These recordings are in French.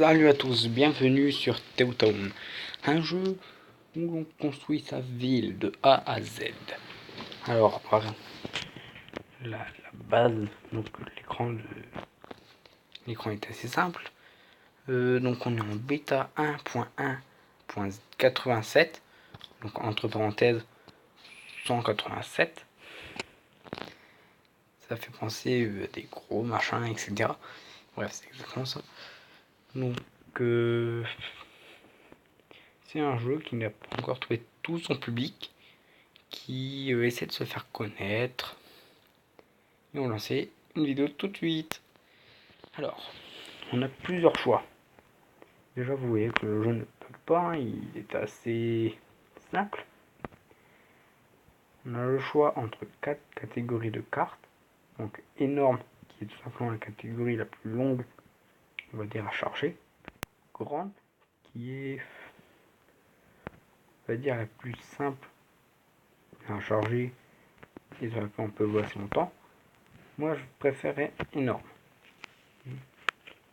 Salut à tous, bienvenue sur Teotown, un jeu où l'on construit sa ville de A à Z. Alors, à part la base, donc l'écran est assez simple. Donc on est en bêta 1.1.87, donc entre parenthèses 187. Ça fait penser à des gros machins, etc. Bref, c'est exactement ça. Donc c'est un jeu qui n'a pas encore trouvé tout son public, qui essaie de se faire connaître. Et on va lancer une vidéo tout de suite. Alors, on a plusieurs choix. Déjà, vous voyez que le jeu ne bug pas, il est assez simple. On a le choix entre 4 catégories de cartes. Donc énorme, qui est tout simplement la catégorie la plus longue, on va dire, à charger. Grande, qui est, on va dire, la plus simple à charger et sur laquelle on peut jouer assez longtemps. Moi, je préférais énorme.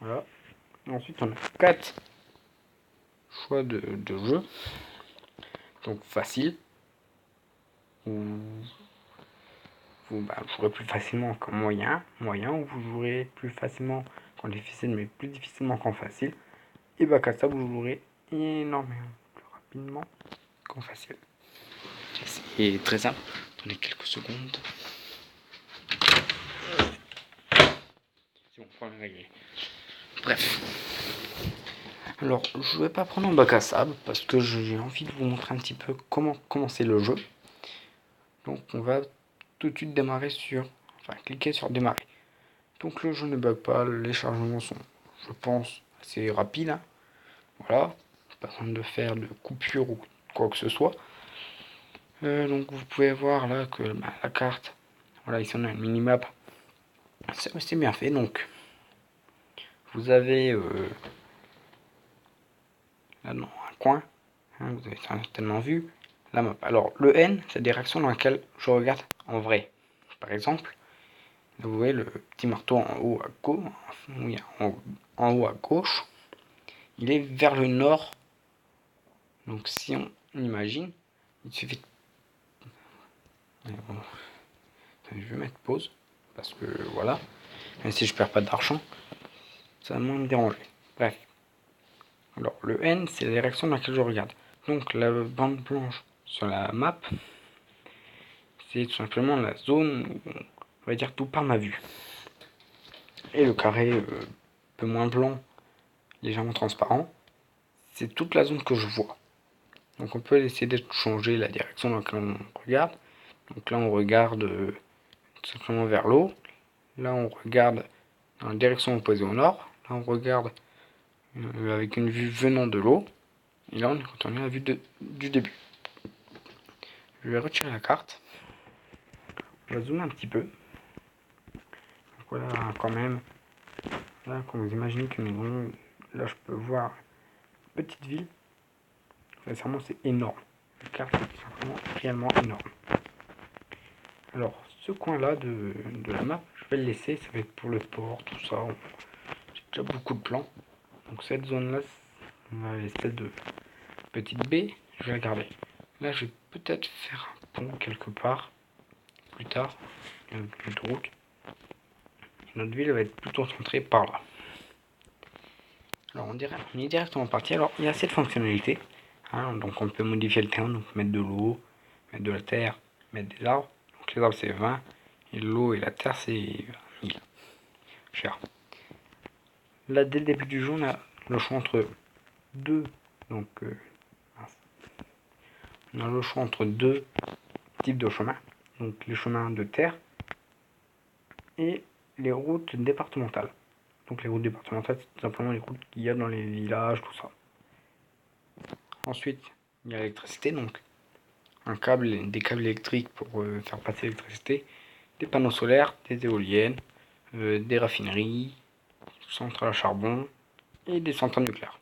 Voilà. Ensuite, on a 4 choix de jeu. Donc facile. Vous jouerez plus facilement qu'en moyen, ou vous jouerez plus facilement qu'en difficile, mais plus difficilement qu'en facile. Et bah, qu'à ça, vous jouerez énormément plus rapidement qu'en facile. C'est très simple. Attendez quelques secondes. C'est bon, problème réglé. Bref. Alors, je vais pas prendre en bac à sable parce que j'ai envie de vous montrer un petit peu comment commencer le jeu. Donc, on va tout de suite démarrer cliquer sur démarrer. Donc, le jeu ne bug pas, les chargements sont, je pense, assez rapides. Hein. Voilà, pas besoin de faire de coupure ou quoi que ce soit. Donc, vous pouvez voir là que la carte, voilà, ici on a une minimap, c'est bien fait. Donc, vous avez là dans un coin, hein, vous avez certainement vu la map. Alors le N, c'est la direction dans laquelle je regarde en vrai. Par exemple, là, vous voyez le petit marteau en haut à gauche, en haut à gauche, il est vers le nord. Donc si on imagine, il suffit de... Je vais mettre pause, parce que voilà, même si je perds pas d'argent, ça va moins me déranger. Bref. Alors le N, c'est la direction dans laquelle je regarde. Donc la bande blanche sur la map, c'est tout simplement la zone où on va dire tout par ma vue. Et le carré un peu moins blanc, légèrement transparent, c'est toute la zone que je vois. Donc on peut essayer de changer la direction dans laquelle on regarde. Donc là on regarde tout simplement vers l'eau. Là on regarde dans la direction opposée au nord. Là on regarde avec une vue venant de l'eau. Et là on est à la vue du début. Je vais retirer la carte. On va zoomer un petit peu. Donc voilà quand même. Là quand vous imaginez qu'une maison, là je peux voir une petite ville. Sincèrement c'est énorme. La carte est tout simplement réellement énorme. Alors ce coin là de la map, je vais le laisser, ça va être pour le port, tout ça. J'ai déjà beaucoup de plans. Donc cette zone là, l'espèce de petite baie, je vais la garder. Là je vais peut-être faire un pont quelque part, plus tard, une route. Notre ville va être plutôt centrée par là. Alors on est directement parti. Alors il y a assez de fonctionnalités. Hein, donc on peut modifier le terrain, donc mettre de l'eau, mettre de la terre, mettre des arbres. Donc les arbres c'est 20 et l'eau et la terre c'est 1000. Cher. Là dès le début du jeu on a le choix entre deux. Donc on a le choix entre deux types de chemins. Donc les chemins de terre et les routes départementales. Donc les routes départementales, c'est tout simplement les routes qu'il y a dans les villages, tout ça. Ensuite, il y a l'électricité, donc des câbles électriques pour faire passer l'électricité, des panneaux solaires, des éoliennes, des raffineries, centrales à charbon et des centrales nucléaires.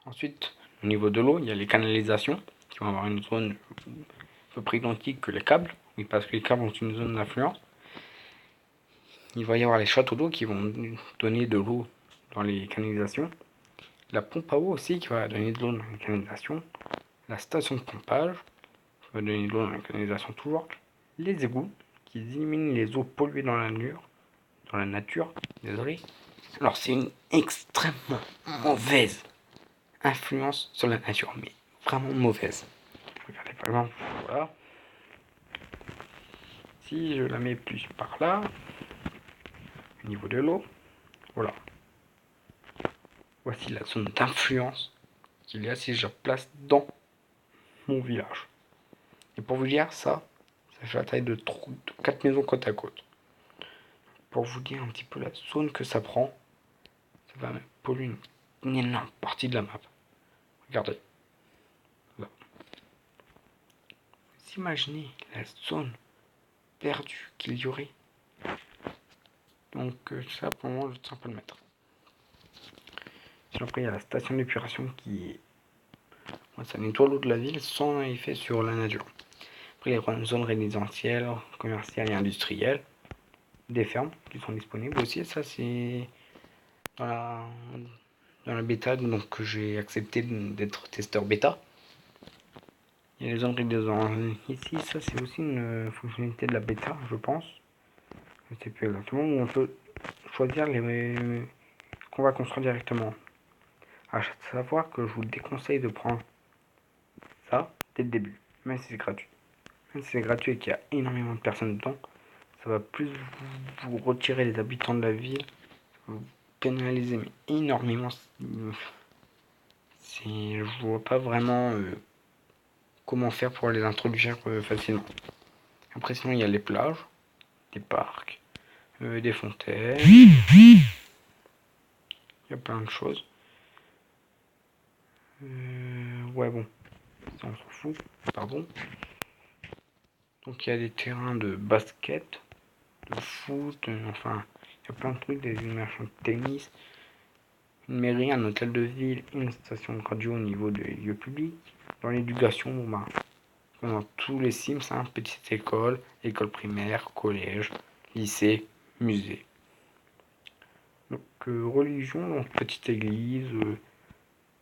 Ensuite, au niveau de l'eau, il y a les canalisations qui vont avoir une zone à peu près identique que les câbles, parce que les câbles ont une zone d'influence. Il va y avoir les châteaux d'eau qui vont donner de l'eau dans les canalisations. La pompe à eau aussi qui va donner de l'eau dans la canalisation. La station de pompage qui va donner de l'eau dans la canalisation toujours. Les égouts qui éliminent les eaux polluées dans la nature. Désolé. Alors c'est une extrêmement mauvaise influence sur la nature, mais vraiment mauvaise. Regardez par exemple, voilà. Si je la mets plus par là, au niveau de l'eau, voilà. Voici la zone d'influence qu'il y a si je place dans mon village. Et pour vous dire, ça fait la taille de 4 maisons côte à côte. Pour vous dire un petit peu la zone que ça prend, ça va polluer une énorme partie de la map. Regardez. Là. Vous imaginez la zone perdue qu'il y aurait. Donc ça, pour le moment, je tiens pas le mettre. Sinon, après, il y a la station d'épuration qui est... ça nettoie l'eau de la ville sans effet sur la nature. Après, il y a une zone résidentielle, commerciale et industrielle. Des fermes qui sont disponibles aussi. Ça, c'est dans la bêta, donc j'ai accepté d'être testeur bêta. Il y a les zones résidentielles ici. Ça, c'est aussi une fonctionnalité de la bêta, je pense. Je ne sais plus exactement, où on peut choisir les qu'on va construire directement. À savoir que je vous déconseille de prendre ça dès le début, même si c'est gratuit. Même si c'est gratuit et qu'il y a énormément de personnes dedans, ça va plus vous retirer les habitants de la ville, vous pénaliser mais énormément. Je vois pas vraiment comment faire pour les introduire facilement. Après sinon il y a les plages, des parcs, des fontaines, il y a plein de choses. Ouais bon, ça on s'en fout, pardon. Donc il y a des terrains de basket, de foot, enfin il y a plein de trucs, des immersions de tennis, une mairie, un hôtel de ville, une station de radio au niveau des lieux publics. Dans l'éducation, bon bah, dans tous les Sims, hein, petite école, école primaire, collège, lycée, musée. Donc religion, donc petite église,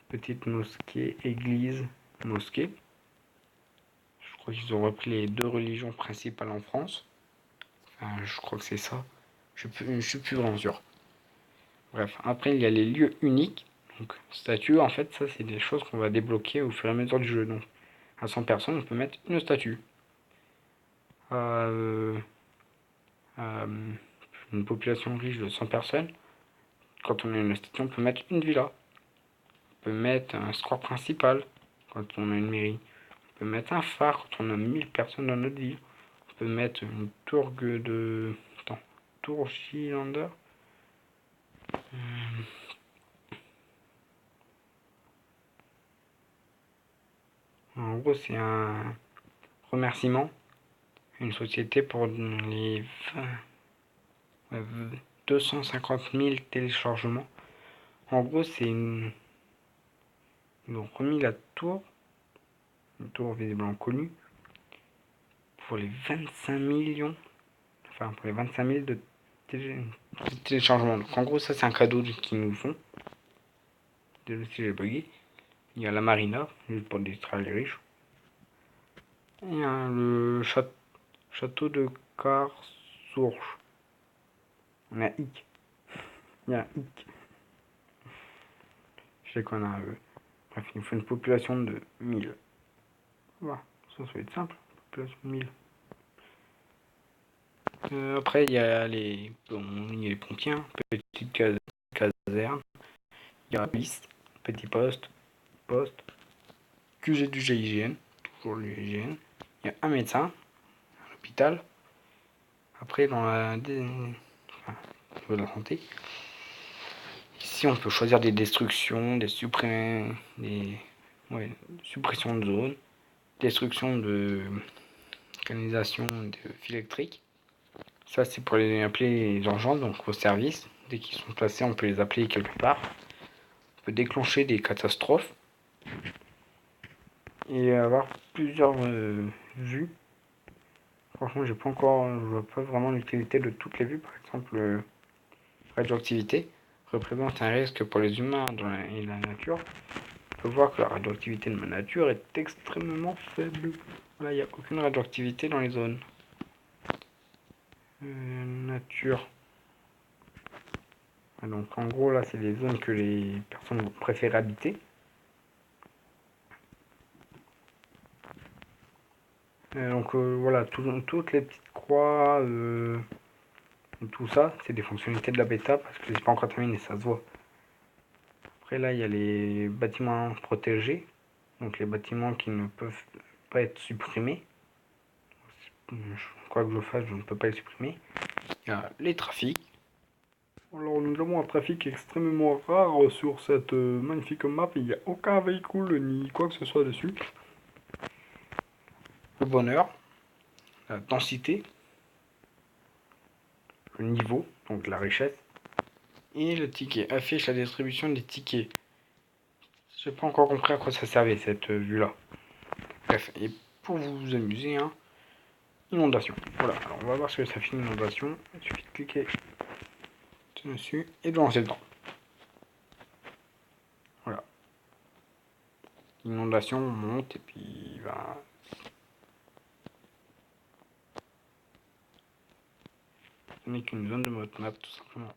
petite mosquée, église, mosquée. Je crois qu'ils ont repris les 2 religions principales en France. Enfin, je crois que c'est ça. Je suis plus vraiment sûr. Bref, après il y a les lieux uniques. Donc statue, en fait, ça c'est des choses qu'on va débloquer au fur et à mesure du jeu. Donc à 100 personnes, on peut mettre une statue. Euh, une population riche de 100 personnes, quand on a une statue, on peut mettre une villa. On peut mettre un square principal quand on a une mairie. On peut mettre un phare quand on a 1000 personnes dans notre ville. On peut mettre une tour de... Attends, tour Chilander. En gros, c'est un remerciement à une société pour les 250 000 téléchargements. En gros, c'est une... Ils ont remis la tour, une tour visiblement connue, pour les 25 millions, enfin pour les 25 000 de téléchargements. Donc en gros, ça c'est un cadeau qu'ils nous font. Désolé si j'ai bugué. Il y a la marina, juste pour distraire les riches. Il y a le château de Carsourge. On a Ic. Il y a Ic. Je sais qu'on a... bref, il nous faut une population de 1000. Voilà, ça va être simple. Population de 1000. Après, il y a les pompiers, petite caserne. Il y a la police, petit poste, QG du GIGN, toujours le GIGN. Il y a un médecin, à l'hôpital. Après, dans la niveau de la santé, ici on peut choisir des destructions, des suppressions de zones, destruction de canalisation de fils électriques. Ça c'est pour les appeler les urgences, donc au service. Dès qu'ils sont placés, on peut les appeler quelque part. On peut déclencher des catastrophes et avoir plusieurs vues. Franchement, je vois pas vraiment l'utilité de toutes les vues. Par exemple, radioactivité. représente un risque pour les humains et la nature, on peut voir que la radioactivité de ma nature est extrêmement faible. Voilà, il n'y a aucune radioactivité dans les zones. Nature. Donc en gros là c'est les zones que les personnes vont préférer habiter. Donc voilà, toutes les petites croix, tout ça, c'est des fonctionnalités de la bêta parce que c'est pas encore terminé, ça se voit. Après là il y a les bâtiments protégés, donc les bâtiments qui ne peuvent pas être supprimés. Quoi que je fasse, je ne peux pas les supprimer. Il y a les trafics. Alors nous avons un trafic extrêmement rare sur cette magnifique map, il n'y a aucun véhicule ni quoi que ce soit dessus. Le bonheur, la densité, le niveau, donc la richesse, et le ticket. Affiche la distribution des tickets. J'ai pas encore compris à quoi ça servait cette vue-là. Bref, et pour vous amuser, hein, inondation. Voilà, alors on va voir ce que ça fait une inondation. Il suffit de cliquer dessus et de lancer dedans. Voilà. L'inondation monte et puis ben, ce n'est qu'une zone de votre map tout simplement.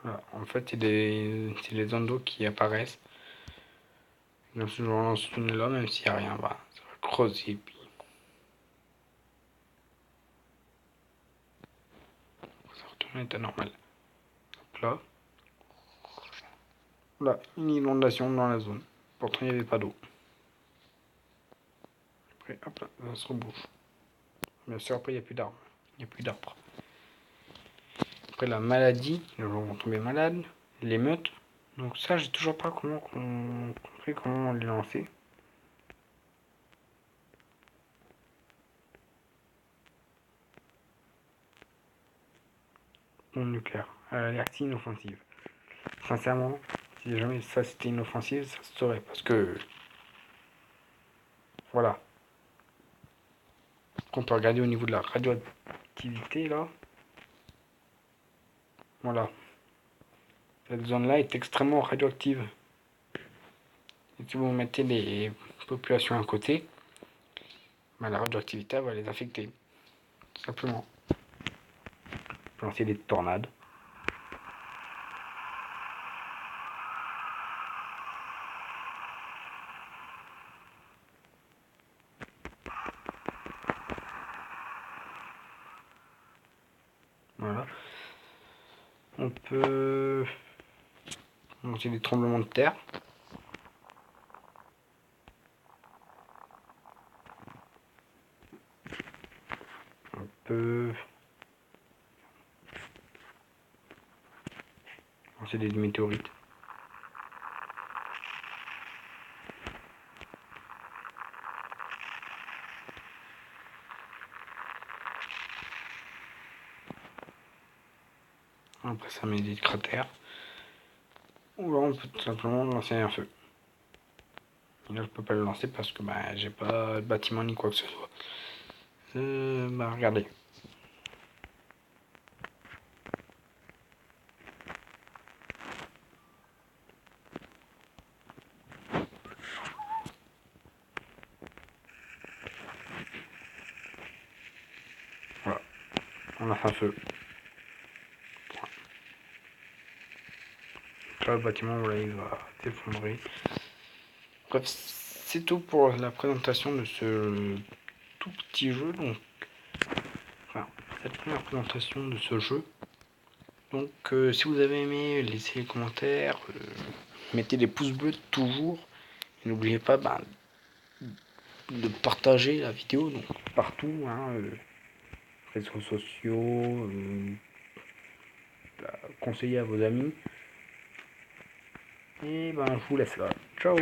Voilà. En fait, c'est les zones d'eau qui apparaissent. Donc, si je relance une là, même s'il n'y a rien, bah, ça va creuser et puis ça retourne à l'état normal. Hop là. Voilà, une inondation dans la zone. Pourtant, il n'y avait pas d'eau. Après, hop là, ça se rebouche. Bien sûr, après, il n'y a plus d'arbres. Il n'y a plus d'arbres. Après, la maladie, les gens vont tomber malades. L'émeute. Donc ça, j'ai toujours pas compris comment on les lançait. Bombe nucléaire. Alerte inoffensive. Sincèrement, si jamais ça c'était inoffensive, ça se saurait. Parce que, voilà. On peut regarder au niveau de la radioactivité, là. Voilà. Cette zone-là est extrêmement radioactive. Et si vous mettez les populations à côté, bah, la radioactivité va les affecter. Tout simplement. On peut lancer des tornades. Voilà. On peut lancer des tremblements de terre. On peut lancer des météorites. Après ça met des cratères. Ou alors on peut tout simplement lancer un feu. Et là je peux pas le lancer parce que bah, j'ai pas de bâtiment ni quoi que ce soit. Bah regardez. Voilà. On lance un feu. Là le bâtiment voilà, il va s'effondrer. Bref, c'est tout pour la présentation de ce tout petit jeu. Donc, enfin, cette première présentation de ce jeu. Donc, si vous avez aimé, laissez les commentaires, mettez des pouces bleus toujours. Et n'oubliez pas bah, de partager la vidéo donc, partout, hein, réseaux sociaux, conseiller à vos amis. Et ben, je vous laisse là. Ciao!